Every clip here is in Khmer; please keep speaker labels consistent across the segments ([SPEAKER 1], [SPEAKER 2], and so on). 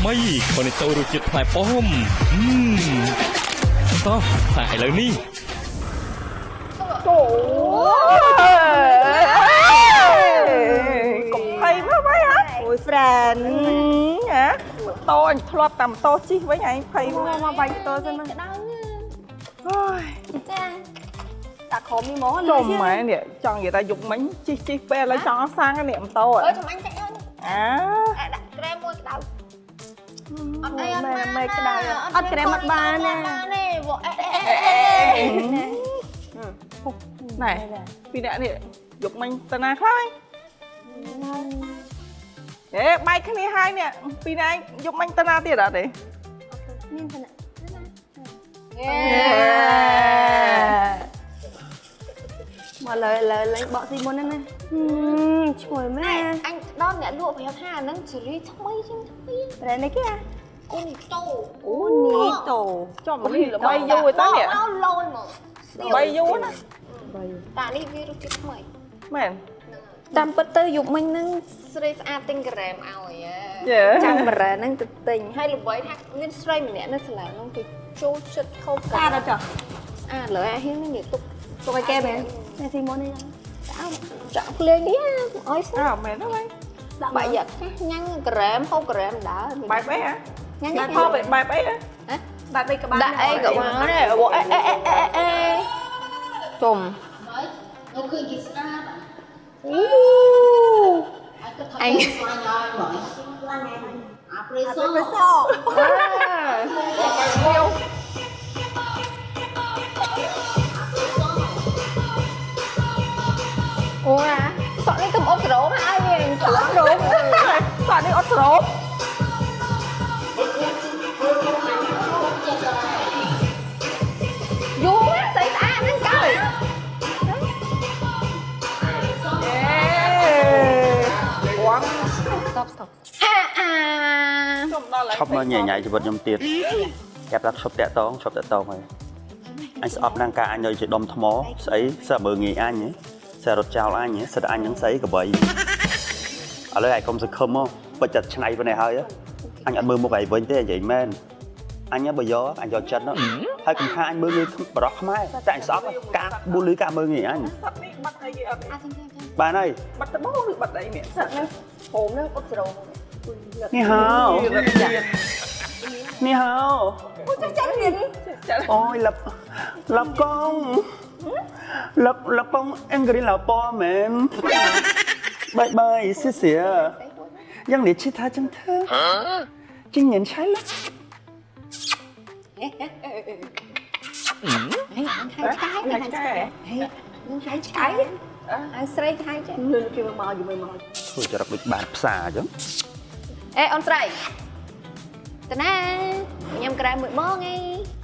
[SPEAKER 1] ថ្មីคนในตู้រសជាតិផ្លែប៉ោមតោះសាកឥឡូវនេះ
[SPEAKER 2] កុំភ័យមកវិញហ៎អូយ friend ហ៎តោអញធ្លាប់តាមតោជីវិញឯងភ័យមកបាញ់តោសិនមកអូយចាតាខំនេះមកចុំម៉ែនេះចង់និយាយថាយុគមិញជីពេលឥឡូវចង់សាំងនេះអំតោអើយចាំអញចាក់ដាក់ក្រែមមួយក្តៅអត់អីអត់បានក្តៅអត់ក្រែមអត់បានណានេះវ៉អេណែពីអ្នកនេះយុគមិញតាណាខ្លះបែកគ្នាហើយនេះពីណែយុគមិញតាណាទៀតអត់ទេមានតាណាមកលើបកស៊ីមុនហ្នឹងណាឈ្ងុយមែនអញដល់អ្នកលក់ប្រាប់ថាអាហ្នឹងស៊េរីថ្មីជាងថ្មីប្រែនេះគេអូនីតូចំនេះល្បីយូរទៅនេះអោលយមកល្បីយូរណាតានេះវារសជាតិថ្មីមែនតាមពិតទៅយុគមិញហ្នឹងស្រីស្អាតទិញក្រែមឲ្យចាំប្រែហ្នឹងទៅទិញហើយល្បីថាមានស្រីម្នាក់នៅសាលាហ្នឹងគេចូលចិត្តខោស្អាតអត់ចាស្អាតលើអាហ៊ាននេះទុកឲ្យគេមែនតែស៊ីមុននេះចាក់ភ្លេងនេះឲ្យស្អាតមែនហ្នឹងដាក់បាយយ៉ាញ៉ាំងក្រែមហូបក្រែមដើរបែបអីហ៎ញ៉ាំងហូបបែបអីហ៎បែបអីក៏បានដាក់អីក៏បានដែរអេជុំនៅឃើញគេស្អាតអូអញស្លាញ់ហើយបងស្លាញ់ហើយអាប្រេសអូណាសក់នេះទៅអត់ស្រោមហើយវិញសក់ស្រោមសក់នេះអត់ស្រោមយូរណាស្អីស្អាតហ្នឹងកើវ៉ាំ stop ឈប់មកញ៉ៃជីវិតខ្ញុំទៀតចាប់ដល់ឈប់តាក់តងហើយអញស្អប់នឹងការអញនៅជាដុំថ្មស្អីសើមើងងាយអញហ៎សើរត់ចោលអញសិតអញនឹងស្អីកបីឥឡូវឯងកុំសង្ឃឹមមកបិទចិត្តឆ្នៃប៉ុណ្ណេះហើយអញអត់មើលមុខឯងវិញទេនិយាយមែនអញបើយកអញយកចិត្តហើយកុំថាអញមើលងាយបរោះខ្មែរតែអញស្អប់ការប៊ូលីការមើលងាយអញសត្វនេះបាត់អីគេអត់បានហើយបាត់តបោឬបាត់អីនេះសត្វនេះហូមនឹងអត់ស្រោមនេះហៅអូចាក់ទៀតអូយលឹបកងលឹបកងអង្គ្រីលប៉មែនបាយសៀសៀយ៉ាងនេះឈិថាចឹងធ្វើជីញ៉ាំឆៃលឆៃអាស្រីឆៃចេះលឿនគេមកធ្វើចរិតដូចបានផ្សារអញ្ចឹងអេអូនស្រីតាណាញ៉ាំក្រែមមួយបងអី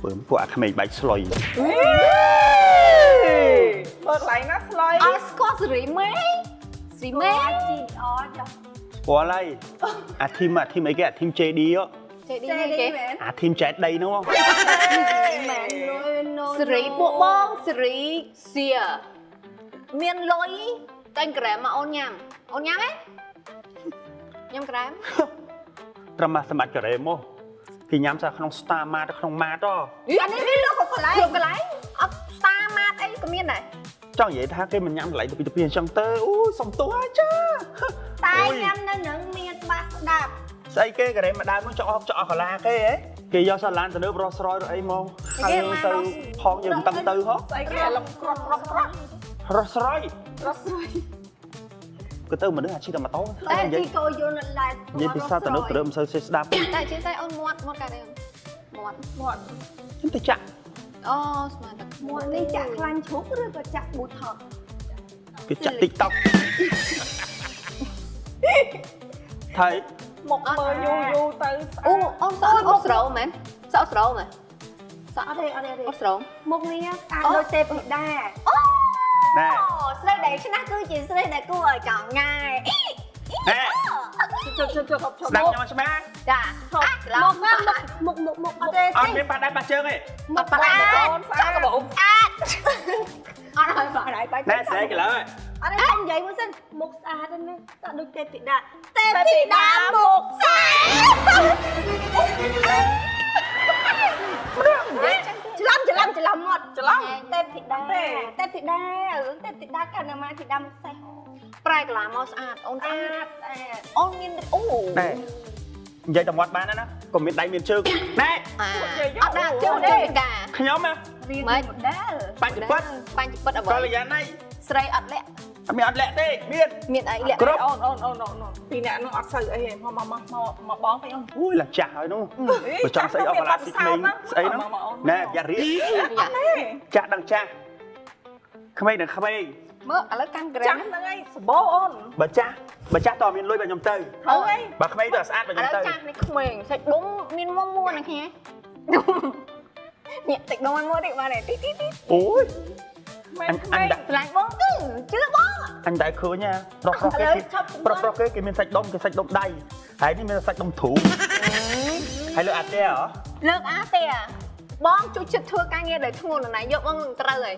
[SPEAKER 2] ពើពួកអាក្មេងបែកស្លុយបើកន្លែងណាស្លុយអត់ស្គាល់សេរីមេជីអត់ចាស្គាល់ហើយអាធីមអីគេអាធីម JD នេះគេអាធីមចែកដីហ្នឹងមែនសេរីពួកបងសេរីសៀមានលុយតែក្រែមមកអូនញ៉ាំទេញ៉ាំក្រែមត្រឹមសម្បត្តិក្រែមមកគេញ៉ាំសាក្នុង Star Mart ក្នុង Mart អានេះវាលក់កន្លែងអត់ Star Mart អីក៏មានដែរចង់និយាយថាគេមិនញ៉ាំកន្លែងទៅពីអញ្ចឹងទៅអូសុំទោសហើយចាតែញ៉ាំនៅនឹងមានបាក់ស្ដាប់ស្អីគេក្រែមម្ដងនោះចោលកាឡាគេហ៎គេយកសាឡានទៅលើរស់ស្រោយអីមកហើយទៅផងយើងមិនតឹងទៅហ៎ស្អីគេលំក្រក់រស់ស្រោយក៏ទៅមនុស្សអាជីតែម៉ូតូតែនិយាយក៏យល់នៅឡែនិយាយពីសាទៅទៅមិនសូវស្ដាប់តែជិះតែអូនមាត់កាទេមាត់ខ្ញុំទៅចាក់អូស្មានតែមាត់នេះចាក់ខ្លាញ់ជ្រុកឬក៏ចាក់ Botox គេចាក់ TikTok ថៃមកមើលយូរទៅអូអូនសក់អត់ស្រោមមែនសក់ស្រោមមែនសក់អត់ទេអត់ស្រោមមុខនេះស្អាតដូចទេពធីតាណែស្រីដែលឆ្នះគឺជាស្រីដែលគួរឲ្យចង់ងាយណែជប់ស្ដាប់ខ្ញុំច្បាស់ចាមុខអត់ទេអត់មានបាត់ដៃបាត់ជើងទេអត់បាត់ដៃអូនស្អាតកបោអាចអត់ហើយបាត់ដៃបាត់ណែស្រីកន្លើអត់ទេខ្ញុំនិយាយមួយសិនមុខស្អាតណាស់ស្អាតដូចទេពធីតាមុខស្អាត ទីដាកាលណាមកទីដាមកសេះប្រែកន្លងមកស្អាតអូនស្អាតអូនមានអូ
[SPEAKER 3] ណែនិយាយតែមាត់បានណាកុំមានដៃមានជើងណែ
[SPEAKER 2] អត់ដាក់ជើងទេកា
[SPEAKER 3] ខ្ញុំណា
[SPEAKER 2] រៀនម៉ូដែលបញ្ចពិតអ្វី
[SPEAKER 3] កល្យាណៃ
[SPEAKER 2] ស្រីអត់លាក់
[SPEAKER 3] អត់លាក់ទេមាន
[SPEAKER 2] អីលាក់
[SPEAKER 3] គ្រប់
[SPEAKER 4] អូនពីអ្នកនោះអត់សូវអីទេមកបងទៅអូន
[SPEAKER 3] អូយឡាចាស់ហើយនោះបើចង់ស្អីអស់កន្លះទីក្មេងស្អីនោះណែយ៉ារៀបចាស់ដឹងចាស់ក្មេងដឹងក្មេង
[SPEAKER 2] មើលឥឡូវកាន់ក្រែ
[SPEAKER 4] ចាស់
[SPEAKER 2] ម
[SPEAKER 4] ហ្នឹងឯងសបោអូន
[SPEAKER 3] បើចាស់តមានលុយបើខ្ញុំទៅ
[SPEAKER 4] ហើយ
[SPEAKER 3] បើក្មេងទៅស្អាតបើ
[SPEAKER 2] ឥ
[SPEAKER 3] ខ្ញុំ
[SPEAKER 2] ឡូវ
[SPEAKER 3] ទៅ
[SPEAKER 2] ចាស់នេះក្មេងសាច់ដុំមានមុំមួនណាគ្នាញាក់តិចដុំឲ្យមើលតិចបានទេទី
[SPEAKER 3] អូយ
[SPEAKER 4] អញ
[SPEAKER 2] ស្លាញ់បងគឺជឿបង
[SPEAKER 3] អញតែឃើញណាប្រុសគេគេមានសាច់ដុំគេសាច់ដុំដៃហើយនេះមានសាច់ដុំទ្រូងហើយលើអាទេហ៎
[SPEAKER 2] លើកអាទេបងជួយចិត្តធ្វើការងារដែលធ្ងន់ណាស់យកបងនឹងត្រូវហើយ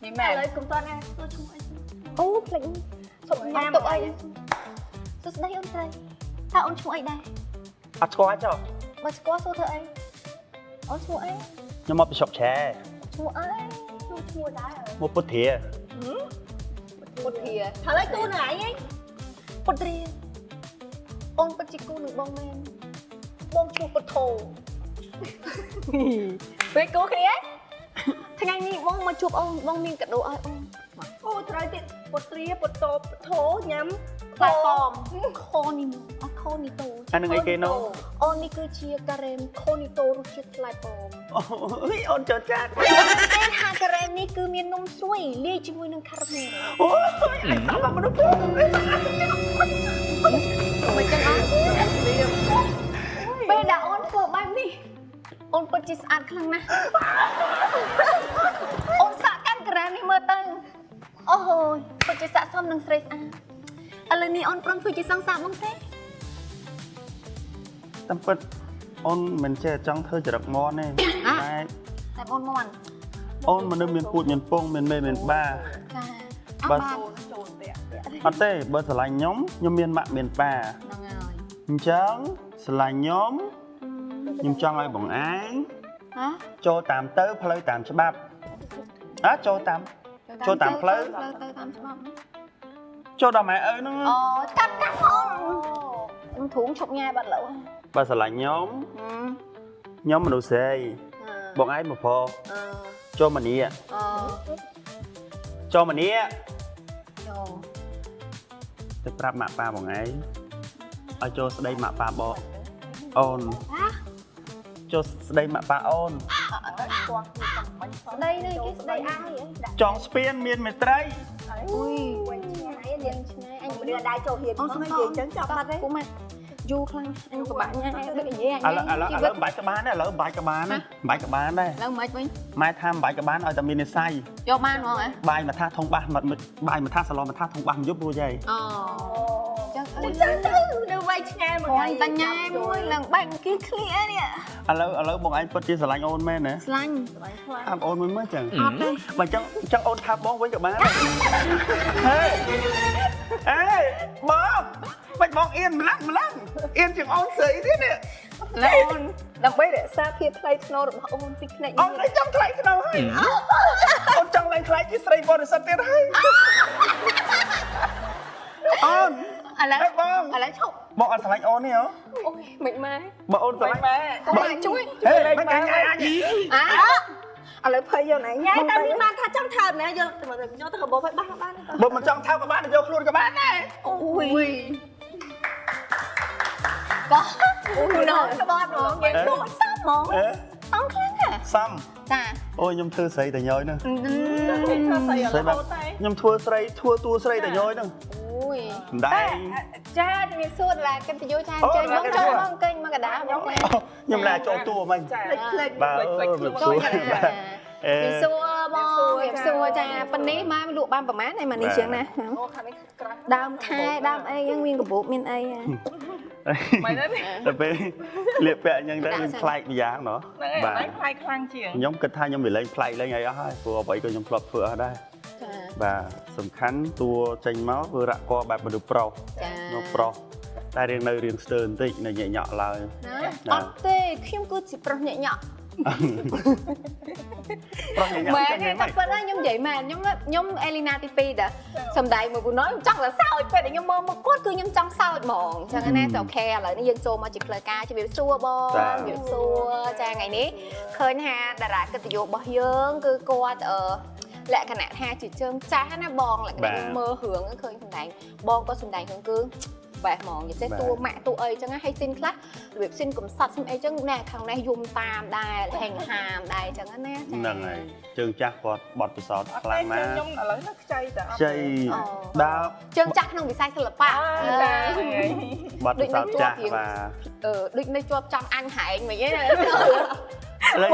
[SPEAKER 4] នេះមែន
[SPEAKER 2] ឥឡូវកុំតន់ណាធ្វើឈ្មោះអីអូភ្លេចសុំញ៉ាំទុកអីសួស្ដីអូនស្រីតើអូនឈ្មោះអីដែរ
[SPEAKER 3] អត់ស្គាល់ចុះ
[SPEAKER 2] បើស្គាល់សួរធ្វើអីអូនឈ្មោះអី
[SPEAKER 3] ខ្ញុំមកពីស្រុកឆែ
[SPEAKER 2] ឈ្មោះអីឈ្មោះដែរ
[SPEAKER 3] មកពុទ្ធា
[SPEAKER 2] ពុទ្ធាហើយគូនឹងឯងពុទ្ធាអូនពិតជាគូនឹងបងមែនបងឈ្មោះពុទ្ធោពេលគូគ្នាថ្ងៃនេះបងមកជួបអូនបងមានកាដូឲ្យអូន
[SPEAKER 4] អូត្រូវទៀតពុទ្រាពុទ្ធោពុទ្ធោញ៉ាំ
[SPEAKER 2] ខ្លែប៉មខូនីអត់ខូនីតូ
[SPEAKER 3] អានឹងអីគេនោះ
[SPEAKER 2] អូននេះគឺជាការ៉េមខូនីតូរសជាតិខ្លែប៉ម
[SPEAKER 3] អូយអូនចត់ចាត់
[SPEAKER 2] តែថាការ៉េមនេះគឺមាននំស្រួយលាយជាមួយនឹងខារ៉ាមែល
[SPEAKER 3] អូយអញតាមមនុស្សពង
[SPEAKER 2] មិនចឹងអត់ពេលដែលអូនធ្វើបែបនេះអូនពិតជាស្អាតខ្លាំងណាស់អូនសាកកាន់ការ៉េមនេះមើលទៅអូហូយពិតជាស័ក្តិសមនឹងស្រីស្អាតឥឡូវនេះអូនព្រមធ្វើជាសង្សារបងទេ
[SPEAKER 3] តាមពិតអូនមិនចេះចង់ធ្វើចរិតងន់ទេតែ
[SPEAKER 2] តែអូនមន់
[SPEAKER 3] អូនមនុស្សមានពូជមានពងមានមេមានបា
[SPEAKER 2] ចា
[SPEAKER 3] បើ
[SPEAKER 4] ចូលទៀត
[SPEAKER 3] អត់ទេបើស្រឡាញ់ខ្ញុំមានម៉ាក់មានប៉ា
[SPEAKER 2] ហ្នឹងហើយ
[SPEAKER 3] អញ្ចឹងស្រឡាញ់ខ្ញុំចង់ឲ្យបងឯង
[SPEAKER 2] ហ៎
[SPEAKER 3] ចូលតាមទៅផ្លូវតាមច្បាប់ចូលតាមផ្លូវ
[SPEAKER 2] ទៅតាមច្បាប់
[SPEAKER 3] ចូលដល់ម៉ែឪហ្នឹង
[SPEAKER 2] អូតាមអូនធូងឈប់ញ៉ាយបាត់លើ
[SPEAKER 3] បើស្រឡាញ់ខ្ញុំមនុស្សស្រីបងឯងមកព្រោះចូលមនីចូលមនី
[SPEAKER 2] ចូល
[SPEAKER 3] ទៅប្រាប់ម៉ាក់ប៉ាបងឯងឲ្យចូលស្ដីម៉ាក់ប៉ាបងអូនចូលស្ដីម៉ាក់ប៉ាអូន
[SPEAKER 2] ស្ដីនេះគេស្ដីអាយ
[SPEAKER 3] ចង់ស្ពានមានមេត្រី
[SPEAKER 2] អុយវិញឆ្ងាយទៀតឆ្ងាយអញ
[SPEAKER 4] មិនដៃចូលហ៊ានមកនិយាយចឹងចាប់បាត់ទេ
[SPEAKER 2] គូម៉ាក់យូរខ្លាំងអញពិបាកញ៉ាំដូចនិយាយអញ
[SPEAKER 3] ឥឡូវបាច់ក្បានដែរឥឡូវបាច់ក្បានដែរ
[SPEAKER 2] ឡើយមិនវិញ
[SPEAKER 3] ម៉ែថាបាច់ក្បានឲ្យតែមាននិស័យ
[SPEAKER 2] យកបានហ្មងហ៎
[SPEAKER 3] បាយមកថាធំបាសបាយមកថាសឡមកថាធំបាសយប់រួចហើយ
[SPEAKER 2] អូចឹង
[SPEAKER 4] ចឹងទៅនៅវ័យឆ្ងាយមក
[SPEAKER 2] ហើយតាញ៉ាយមួយឡើងបែកគីឃ្លីអីនេះ
[SPEAKER 3] ឥឡូវបងឯងពិតជាស្រឡាញ់អូនមែនណា
[SPEAKER 2] ស្លាញ់
[SPEAKER 3] អាប់អូនមួយមើលចឹង
[SPEAKER 2] អត់ទេ
[SPEAKER 3] បើចឹងអូនថាបងវិញក៏បានដែរហេអេបងមិនបងអៀនម្លឹងអៀនជាងអូនស្រីទៀតនេះ
[SPEAKER 2] ឡើយអូនដើម្បីរក្សាភាពថ្លៃថ្នូររបស់អូនពីផ្នែក
[SPEAKER 3] អូនឯងចង់ថ្លៃក្នុងហើយអូនចង់ឡើងថ្លៃជាស្រីបរិសុទ្ធទៀតហើយអូន
[SPEAKER 2] ឥឡូវ
[SPEAKER 3] បង
[SPEAKER 2] ឥឡូវឈប់
[SPEAKER 3] បងអត់ស្រឡាញ់អូនទេហ៎
[SPEAKER 2] អូយមិនម៉ែ
[SPEAKER 3] បើអូនស្រឡាញ់
[SPEAKER 4] ម៉ែ
[SPEAKER 2] បងជួយ
[SPEAKER 3] ហេមិនកាញ់អញ
[SPEAKER 2] អើ
[SPEAKER 4] ឥឡូវភ័យយកណៃញ៉ៃតែមានបានថាចង់ថើបណាយកទៅកបោឲ្យបាសបាន
[SPEAKER 3] បើមិនចង់ថើបក៏បានយកខ្លួនក៏បានដែរ
[SPEAKER 2] អូយក៏អូយណោក្បត់ហ្មងយើងគួរសាប់ហ្មងសំខ្លាំងហ៎
[SPEAKER 3] សំ
[SPEAKER 2] ចា
[SPEAKER 3] អូយខ្ញុំធ្វើស្រីតែញយហ្នឹង
[SPEAKER 4] ធ្វើស្អីឥឡូវអូនតែ
[SPEAKER 3] ខ្ញុំធ្វើស្រីធ្វើតួស្រីតែញយហ្នឹង
[SPEAKER 2] អូយ
[SPEAKER 3] មិនដែរ
[SPEAKER 2] ចាជំរាបសួរឡាកិនប្រយោចាចេញមកចូលមកកេញមកកដាមក
[SPEAKER 3] ខ្ញុំឡាចូលតួមិញ
[SPEAKER 4] ផ្លេច
[SPEAKER 3] បាទអឺ
[SPEAKER 2] ចូលកដា
[SPEAKER 3] អេ
[SPEAKER 2] ជំរាបសួរបងជំរាបសួរចាប៉ុណ្នេះមកលក់បានប្រហែលឯមកនេះជាងណា
[SPEAKER 4] អូខាងនេះក្រាស់
[SPEAKER 2] ដើមខែដើមអីហ្នឹងមានកាបូបមានអី
[SPEAKER 4] មិនទេ
[SPEAKER 3] តែពេលលៀបពាក់អញ្ចឹងទៅវាប្លែកម្យ៉ាងណោះ
[SPEAKER 4] ហ្នឹងហើយអត់ខ្លាយខ្លាំងជាង
[SPEAKER 3] ខ្ញុំគិតថាខ្ញុំវាលេងប្លែកលេងអីអស់ហើយព្រោះអ្វីក៏ខ្ញុំធ្លាប់ធ្វើអស់ដែរ
[SPEAKER 2] ចា
[SPEAKER 3] បាទសំខាន់តួចេញមកគឺរកកបែបមនុស្សប្រុស
[SPEAKER 2] ចា
[SPEAKER 3] នោះប្រុសតែរៀងនៅរៀងស្ទើរបន្តិចនៅញ៉ាក់ញក់ឡើយ
[SPEAKER 2] ណាអត់ទេខ្ញុំគឺជាប្រុសញាក់ញក់
[SPEAKER 3] ប្រុសញ៉ាំ
[SPEAKER 2] មែន
[SPEAKER 3] ចឹង
[SPEAKER 2] ទេ
[SPEAKER 3] ហី
[SPEAKER 2] តែប៉ុណ្ណាខ្ញុំនិយាយមែនខ្ញុំអេលីណាទី2ដែរសំដែងមួយពូណយខ្ញុំចង់តែសើចពេលដែលខ្ញុំមើលមុខគាត់គឺខ្ញុំចង់សើចហ្មងអញ្ចឹងណាតែអូខេឥឡូវនេះយើងចូលមកជាផ្លូវការជំរាបសួរបងជំរាបសួរចាថ្ងៃនេះឃើញថាតារាកិត្តិយសរបស់យើងគឺគាត់លក្ខណៈថាជាជើងចាស់ណាបងលក្ខណៈខ្ញុំមើលរឿងឃើញសំដែងបងក៏សំដែងរឿងគឺបែបហ្មងនិយាយទៅតួម៉ាក់តួអីចឹងហើយស៊ីនខ្លះរបៀបស៊ីនកំសត់ស៊ីនអីចឹងណែខាងនេះយំតាមដែរហេងហាមដែរចឹងណាចា
[SPEAKER 3] ហ្នឹងហើយជើងចាស់គាត់បត់ពិសោធន៍ខ្លាំងណាស់
[SPEAKER 4] ខ្ញុំឥឡូវនេះខ្ចីតែអត់
[SPEAKER 3] ខ្ចីដើរ
[SPEAKER 2] ជើងចាស់ក្នុងវិស័យសិល្បៈ
[SPEAKER 4] ចា
[SPEAKER 3] បត់ពិសោធន៍ចាស់បាទ
[SPEAKER 2] ដូចនៅជាប់ចង់អញហែងមិនអីណា
[SPEAKER 3] ឥឡូវ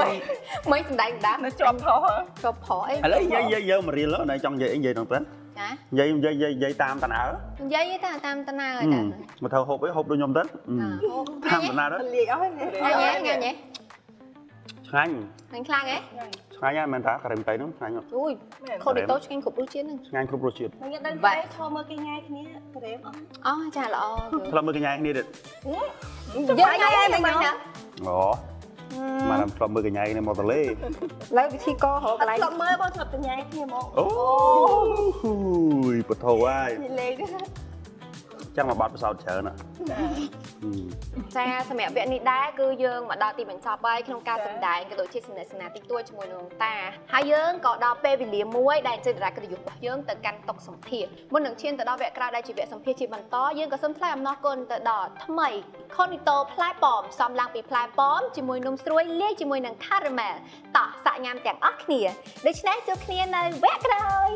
[SPEAKER 2] មិនសំដែងដា
[SPEAKER 4] នៅជាប់ថោះ
[SPEAKER 2] ជាប់ប្រអី
[SPEAKER 3] ឥឡូវយើងមករៀនលើចង់និយាយអីនិយាយដល់ទៅ
[SPEAKER 2] ចា
[SPEAKER 3] និយាយតាមតាណើ
[SPEAKER 2] និយាយទេតាមតាណាហើយតា
[SPEAKER 3] មកធ្វើហូបអីហូបដូចខ្ញុំទៅតាមតាណើទៅ
[SPEAKER 4] លាយអស់ហើយ
[SPEAKER 2] ញ៉ែញ៉ែញ៉ែ
[SPEAKER 3] ឆ្ងាញ់
[SPEAKER 2] ខាងខ្លាំងហ៎
[SPEAKER 3] ឆ្ងាញ់ហើយមែនតាការីមតៃហ្នឹងឆ្ងាញ់
[SPEAKER 2] អូយខូឌីតូឆ្ងាញ់គ្រប់រសជាតិហ្នឹង
[SPEAKER 3] ឆ្ងាញ់គ្រប់រសជាតិ
[SPEAKER 4] ខ្ញុំដឹងតែឈរមើលគេញ៉ាយគ្នាក្រែមអស់
[SPEAKER 2] អូចាល្អ
[SPEAKER 3] ធ្លាប់មើលកញ្ញាគ្នាទៀត
[SPEAKER 2] យើងញ៉ែមិនណា
[SPEAKER 3] អូមកធ្លាប់មើលកញ្ញាគ្នាមកតលេ
[SPEAKER 2] ឡើយវិធីកហៅកន្លែង
[SPEAKER 4] ធ្លាប់មើលបងធ្លាប់តែញ៉ាយគ្នាហ្មង
[SPEAKER 3] អូយពធហើយ
[SPEAKER 4] លេងទៅ
[SPEAKER 3] ចាំមកបាត់ពិសោធន៍ច្រើនណា
[SPEAKER 2] ចាសម្រាប់វគ្គនេះដែរគឺយើងមកដល់ទីបញ្ចប់ហើយក្នុងការសម្ដែងក៏ដូចជាសនាសនាតិចតួចជាមួយនឹងតាហើយយើងក៏ដល់ពេលវេលាមួយដែលចេញតារាកិត្តិយសរបស់យើងទៅកាន់តុសម្ភារមុននឹងឈានទៅដល់វគ្គក្រោយដែលជាវគ្គសម្ភារជាបន្តយើងក៏សូមថ្លែងអំណរគុណទៅដល់ថ្មី Conito ផ្លែប៉ោមសំឡើងពីផ្លែប៉ោមជាមួយនំស្រួយលាយជាមួយនឹង caramel តោះសាក់ញ៉ាំទាំងអស់គ្នាដូច្នេះជួបគ្នានៅវគ្គក្រោយ